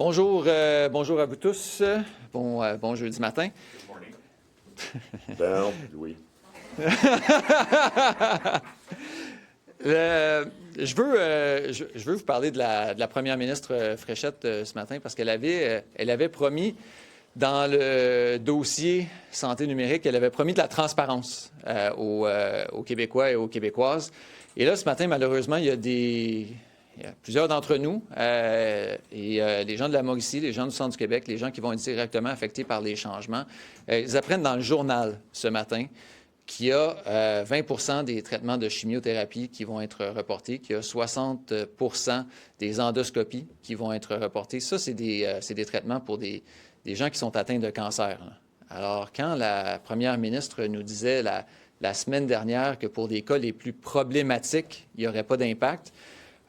Bonjour à vous tous. Bon jeudi matin. Bon, Louis. Je veux vous parler de la première ministre Fréchette ce matin parce qu'elle avait promis dans le dossier santé numérique, elle avait promis de la transparence aux Québécois et aux Québécoises. Et là, ce matin, malheureusement, il y a plusieurs d'entre nous, les gens de la Mauricie, les gens du centre du Québec, les gens qui vont être directement affectés par les changements, ils apprennent dans le journal ce matin qu'il y a 20 des traitements de chimiothérapie qui vont être reportés, qu'il y a 60 des endoscopies qui vont être reportés. Ça, c'est des traitements pour des gens qui sont atteints de cancer. Alors, quand la première ministre nous disait la semaine dernière que pour des cas les plus problématiques, il n'y aurait pas d'impact,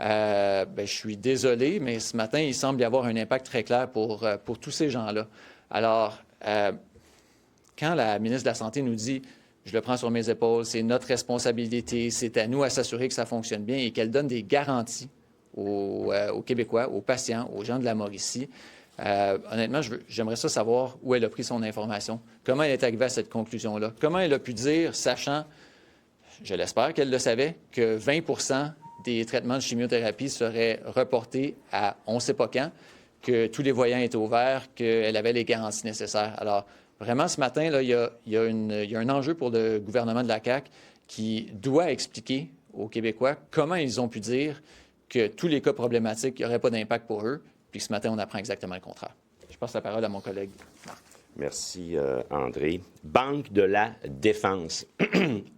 je suis désolé, mais ce matin, il semble y avoir un impact très clair pour tous ces gens-là. Alors, quand la ministre de la Santé nous dit « Je le prends sur mes épaules, c'est notre responsabilité, c'est à nous à s'assurer que ça fonctionne bien » et qu'elle donne des garanties aux Québécois, aux patients, aux gens de la Mauricie, honnêtement, j'aimerais ça savoir où elle a pris son information, comment elle est arrivée à cette conclusion-là, comment elle a pu dire, sachant, je l'espère qu'elle le savait, que 20 des traitements de chimiothérapie seraient reportés à on ne sait pas quand, que tous les voyants étaient ouverts, qu'elle avait les garanties nécessaires. Alors, vraiment, ce matin, là, il y a un enjeu pour le gouvernement de la CAQ qui doit expliquer aux Québécois comment ils ont pu dire que tous les cas problématiques, il n'y aurait pas d'impact pour eux, puis ce matin, on apprend exactement le contraire. Je passe la parole à mon collègue Marc. Merci, André. Banque de la défense.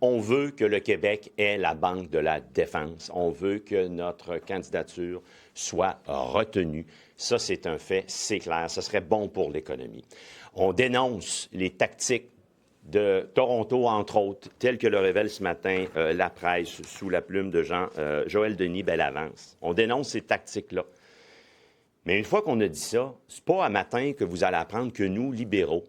On veut que le Québec ait la Banque de la défense. On veut que notre candidature soit retenue. Ça, c'est un fait, c'est clair. Ça serait bon pour l'économie. On dénonce les tactiques de Toronto, entre autres, telles que le révèle ce matin la presse sous la plume de Joël Denis Bellavance. On dénonce ces tactiques-là. Mais une fois qu'on a dit ça, c'est pas à matin que vous allez apprendre que nous, libéraux,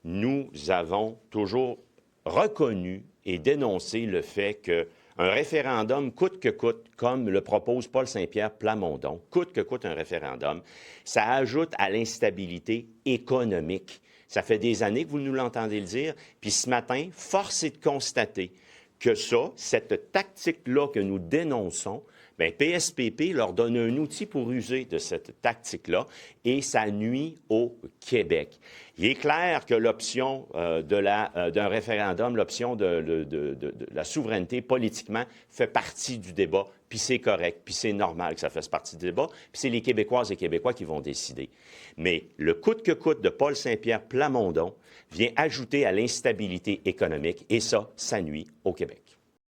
nous avons toujours reconnu et dénoncé le fait qu'un référendum, coûte que coûte, comme le propose Paul Saint-Pierre Plamondon, coûte que coûte un référendum, ça ajoute à l'instabilité économique. Ça fait des années que vous nous l'entendez le dire, puis ce matin, force est de constater que cette tactique-là que nous dénonçons, bien, PSPP leur donne un outil pour user de cette tactique-là et ça nuit au Québec. Il est clair que l'option d'un référendum, l'option de la souveraineté politiquement fait partie du débat, puis c'est correct, puis c'est normal que ça fasse partie du débat, puis c'est les Québécoises et Québécois qui vont décider. Mais le coûte que coûte de Paul Saint-Pierre Plamondon vient ajouter à l'instabilité économique et ça nuit au Québec.